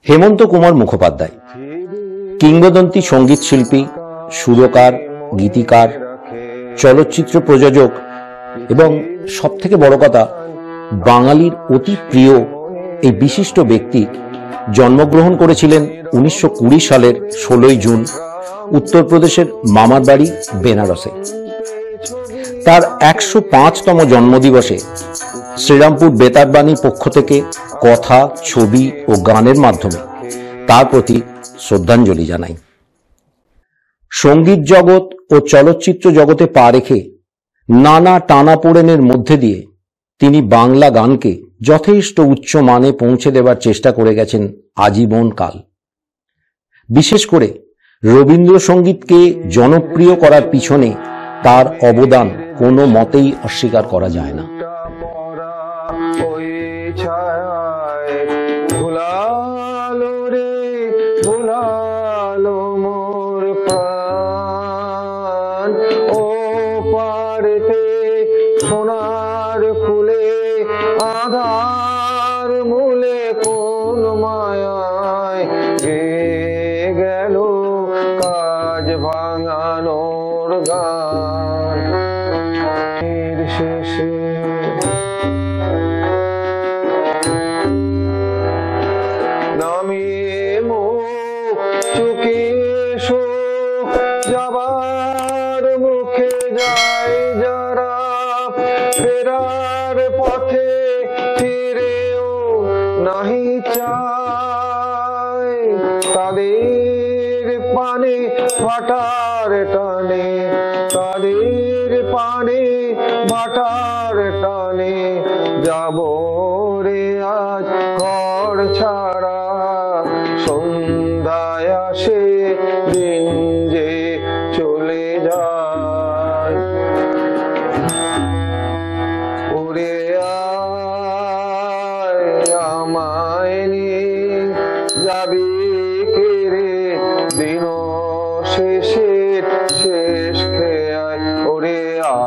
হেমন্ত কুমার মুখোপাধ্যায় কিংবদন্তি সঙ্গীত শিল্পী, সুরকার, গীতিকার, চলচ্চিত্র প্রযোজক এবং সবথেকে বড় কথা বাঙালির অতি প্রিয় এই বিশিষ্ট ব্যক্তি জন্মগ্রহণ করেছিলেন 1920 সালের 16 জুন উত্তরপ্রদেশের মামার বাড়ি বেনারসে। তার 105তম জন্মদিবসে শ্রীরামপুর বেতার বাণীর পক্ষ থেকে কথা, ছবি ও গানের মাধ্যমে তার প্রতি শ্রদ্ধাঞ্জলি জানাই। সঙ্গীত জগৎ ও চলচ্চিত্র জগতে পা রেখে নানা টানাপোড়েনের মধ্যে দিয়ে তিনি বাংলা গানকে যথেষ্ট উচ্চ মানে পৌঁছে দেবার চেষ্টা করে গেছেন আজীবন কাল। বিশেষ করে রবীন্দ্রসঙ্গীতকে জনপ্রিয় করার পিছনে তার অবদান কোনো মতেই অস্বীকার করা যায় না। সোনার ফুলে আধার মূলে কোন মায়ায় গেল কাজ ভাঙানোর গান শেষে নামিয়ে মুখ চুকিয়ে যাবার মুখে যায় যারা, ফেরার পথে ফিরেও নাহি চায়, তাদের পানে ভাটার টানে, তাদের পানে ভাটার টানে যাব রে আজ ঘর ছাড়া, সন্ধ্যায় আসে দিন যে চলে যায়। ওরে আয় আমায় নিয়ে যাবি কে রে দিন শেষের শেষ খেয়ায়, ওরে আয়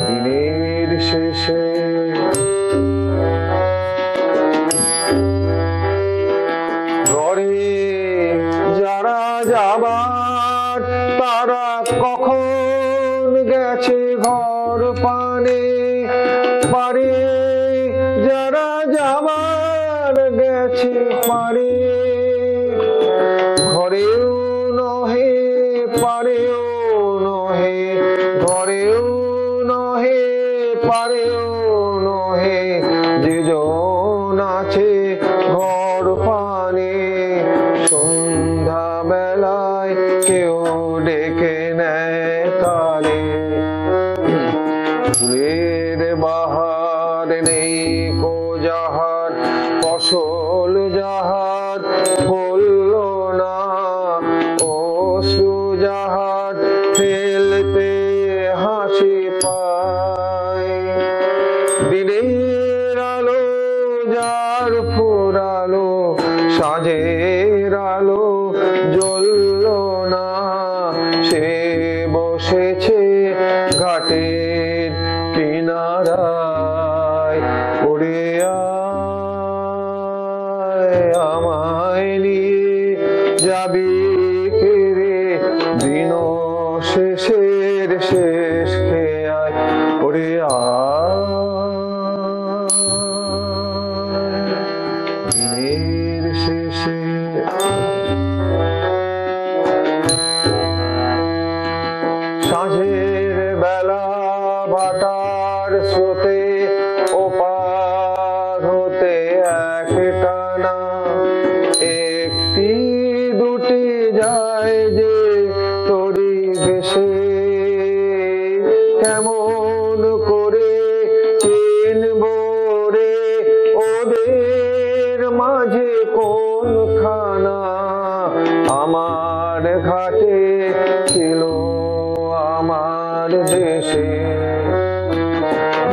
দিনের শেষে। ঘরে যারা যাবার তারা কখন গেছে ঘর পানে, পারে যারা যাবার গেছে পারে, ঘরেও নহে পারেও নহে, ঘরেও নহে পারেও নহে, যে জন আছে ঘর পানে, সন্ধ্যা বেলায় কেউ ডেকে নেয় তারে। ফুলের বাহার নেই কো যাহার, ফসল যাহার ফলল না, অশ্রু যাহার ফেলতে হাসি পায়, দিনের আলো যার ফুরালো, সাঁঝের আলো জ্বলল না, সে বসেছে ঘাটের কিনারায়। ওরে আয় আমায় নিয়ে যাবি কে রে দিন শেষের শেষ খেয়ায়, ওরে আয় দিনের শেষে। সাঁঝের বেলা ভাটার স্রোতে ওপার হতে একটানা, একটি দুটি যায় যে তরি ভেসে, কেমন করে চিনব রে ওদের মাঝে কোনখানা, আমার ঘাটে ছিল আমার দেশে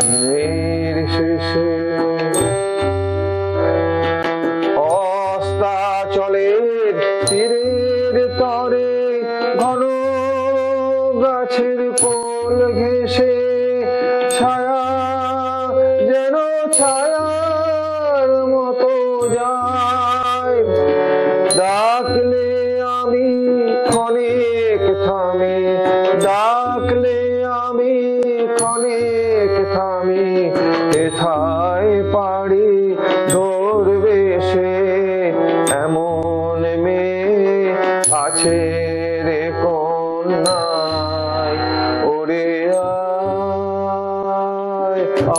দিনের শেষে। অস্তাচলের তীরের তরে ঘন গাছের কোল ঘেঁষে ছায়া যেন ছায়া কোথায় পাড়ি ধরবে সে, এমন মেয়ে আছে রে কন্যায়। ওরে আয়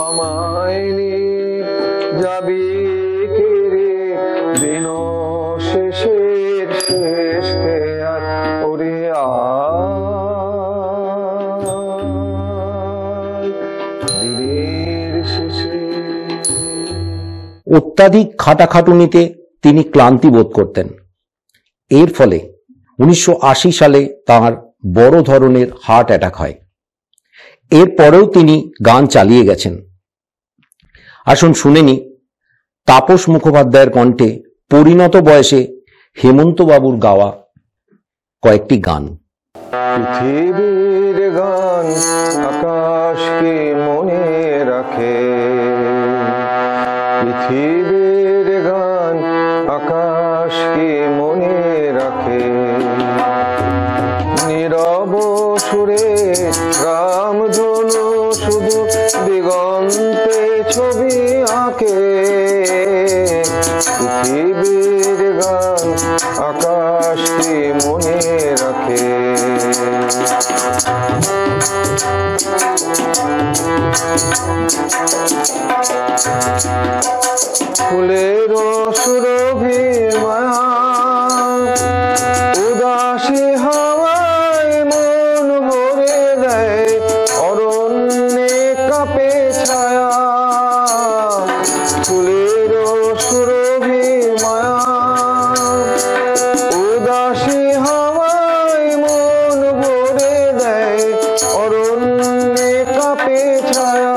আমায় নিয়ে যাবি কে রে দিন শেষের শেষ খেয়াল। ওরে আয় দিনের শেষে। অত্যাধিক খাটাখাটুনিতে তিনি ক্লান্তি বোধ করতেন। এর ফলে 1980 সালে তাঁর বড় ধরনের হার্ট অ্যাটাক হয়। এরপরেও তিনি গান চালিয়ে গেছেন। আসুন শুনে নি তাপস মুখোপাধ্যায়ের কণ্ঠে পরিণত বয়সে হেমন্ত বাবুর গাওয়া কয়েকটি গান। পৃথিবীর গান আকাশকে মনে রাখে, পৃথিবীর গান আকাশকে মনে রাখে। নীরব সুরে রামধনু শুধু দিগন্তে ছবি আঁকে। পৃথিবীর গান আকাশকে মনে রাখে। ফুলের সুরভি মায়া উদাসী হাওয়ায় মন ভরে দেয়, অরণ্যে কাঁপে ছায়া। ফুলের সুরভি মায়া উদাসী হাওয়ায় মন ভরে দেয়, অরণ্যে কাঁপে ছায়া।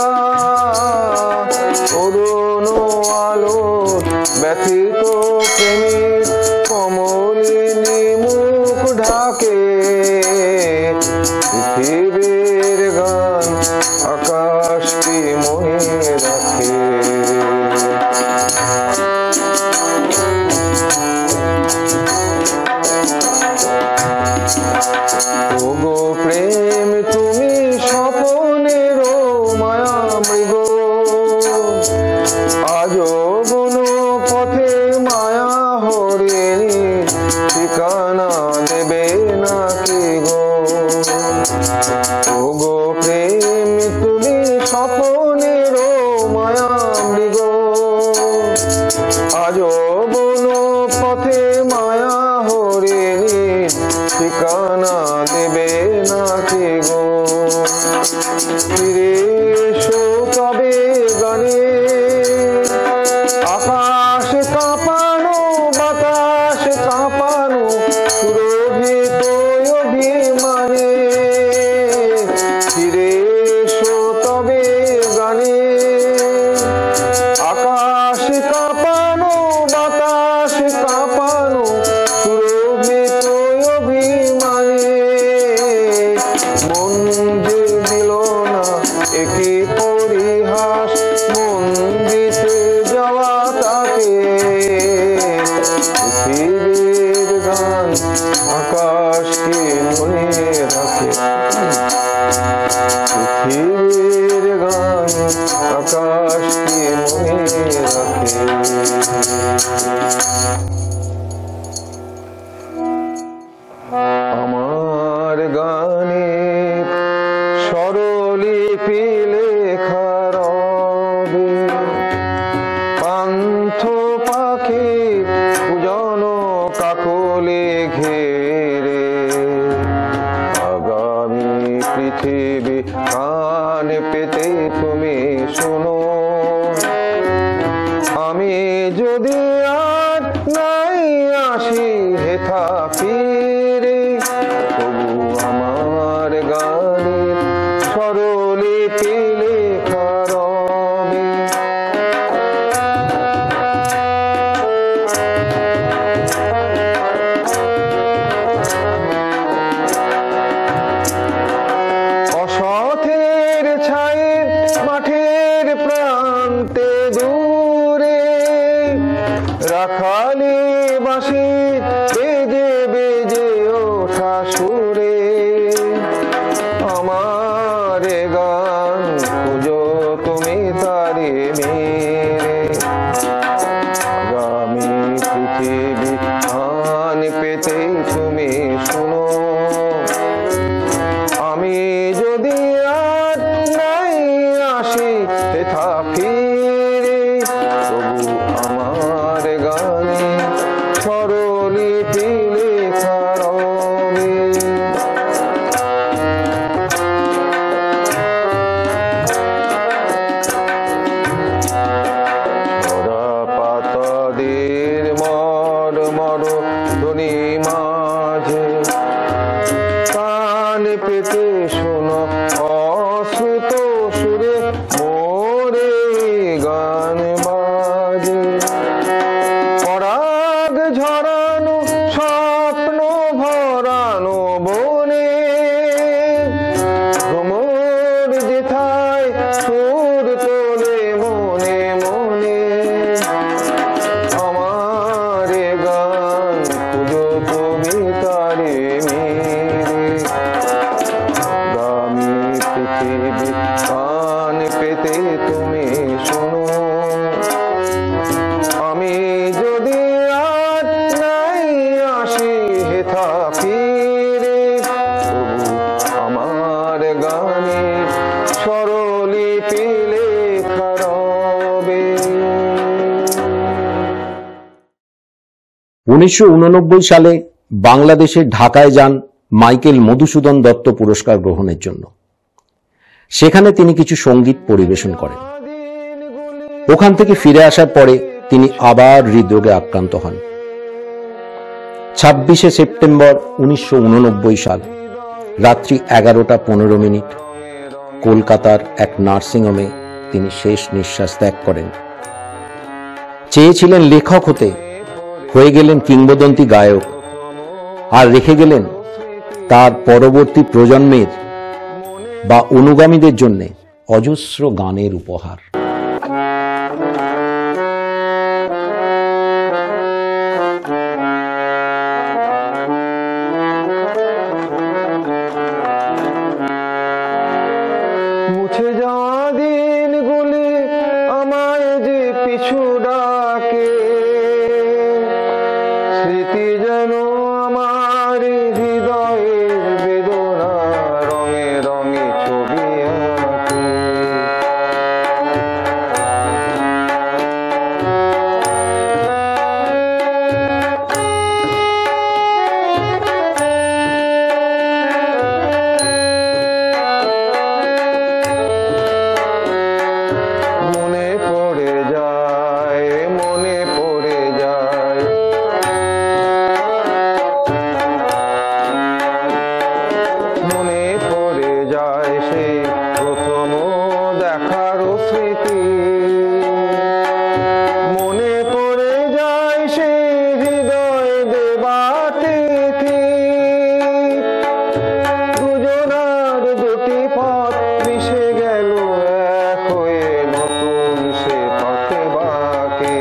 অরুণ আলো ব্যথিত প্রেমের কমলিনী মুখ ঢাকে। পৃথিবীর গান আকাশকে মনে রাখে। ওগো প্রেম তুমি স্বপনের মায়া মৃগ, আজো বন পথে মায়া হরিণী ঠিকানা দেবে নাকি গো। ওগো প্রেম তুমি স্বপনের মায়া মৃগ, আজো বন পথে মায়া হরিণী ঠিকানা দেবে নাকি গো। ফিরে এসো তবে গানে আকাশ কাঁপানো বাতাস কাঁপানো সুরভিত অভিমানে। ফিরে এসো তবে গানে আকাশ কাঁপানো বাতাস কাঁপানো সুরভিত অভিমানে। মন যে দিল না একই পরিহাস মন দিতে যাওয়া তাকে। পৃথিবীর গান আকাশকে মনে রাখে। পৃথিবীর গান আকাশকে মনে রাখে। আমার গানে স্বরলিপি লেখা রবে, পান্থ পাখি পূজন কাকলে ঘেরে। আগামী পৃথিবী কান পেতে তুমি শোনো, আমি যদি আর নাই আসি হেথা ফিরে, তবু আমার গানের স্বরলিপি লেখা রবে। অসথের ছায়ে মাঠের প্রান্তে দূরে রাখালি বাঁশি বেজে বেজে ওঠা সুরে। আমার গান খুঁজো তুমি তারে মেরে আগামী পৃথিবী ধান পেতে তুমি শুনো আমি যদি আর নাই আসি হেথা ফিরে তবু আমার গানে স্বরলিপি লেখা রবে পাতাদের মর মর ধ্বনি মাঝে কান পেতে শোনো অশ্রুত সুরে মোরে গান বাজে পরাগ ঝরানো স্বপ্ন ভরানো বনে ভ্রমর যেথায় সুর তোলে মনে মনে আমারে গান খুঁজো তুমি তারে মেরে আগামী পৃথিবী কান পেতে তুমি শোনো আমি যদি আর নাই আসি হেথা ফিরে তবু আমার গানে স্বরলিপি লেখা রবে 1989 সালে বাংলাদেশের ঢাকায় যান মাইকেল মধুসূদন দত্ত পুরস্কার গ্রহণের জন্য। সেখানে তিনি কিছু সঙ্গীত পরিবেশন করেন। ওখান থেকে ফিরে আসার পরে তিনি আবার হৃদরোগে আক্রান্ত হন। 26শে সেপ্টেম্বর 1989 সাল রাত্রি 11:15 কলকাতার এক নার্সিংহোমে তিনি শেষ নিঃশ্বাস ত্যাগ করেন। চেয়েছিলেন লেখক হতে, হয়ে গেলেন কিংবদন্তি গায়ক, আর রেখে গেলেন তার পরবর্তী প্রজন্মের বা অনুগামীদের জন্য অজস্র গানের উপহার। মুছে যাওয়া দিনগুলি আমায় যে পিছু ডাকে স্মৃতি যেন আমার হৃদয়ের বেদনা রঙে রঙে ছবি আঁকে মনে পড়ে যায় মনে পড়ে যায় মনে পড়ে যায় সেই প্রথম দেখার স্মৃতি মনে পড়ে যায় সেই হৃদয় দেবা তিথি দুজনার দুটি পথ মিশে গেল এক হয়ে নতুন সে পথে বাঁকে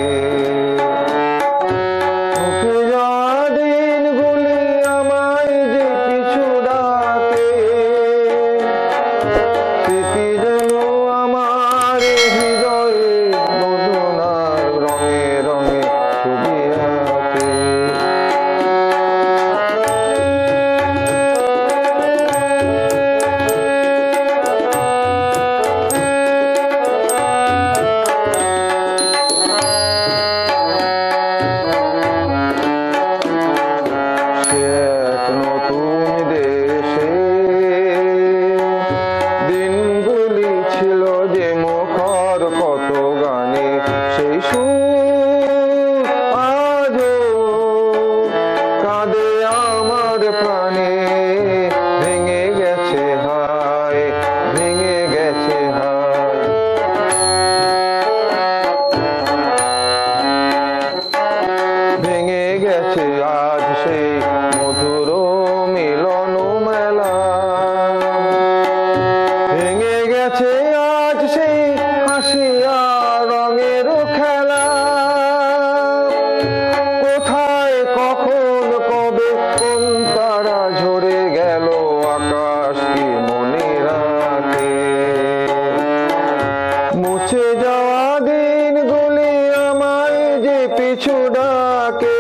মুছে যাওয়া দিনগুলি আমায় যে পিছু ডাকে স্মৃতি যেন আমার হৃদয়ে বেদনার রঙে রঙে ছবি আঁকে সে এক নতুন দেশে দিনগুলি ছিল যে মুখর কত গানে সেই সুর আজও কাঁদে আমার প্রাণে ভেঙে গেছে হায় ভেঙে গেছে হায় ভেঙে গেছে আজ সেই মধুর মিলন মেলা ভেঙে গেছে আজ সেই হাসি আর রঙের খেলা কোথায় কখন কবে কোন তারা ঝরে গেল আকাশ কি মনে রাখে মুছে পিছু ডাকে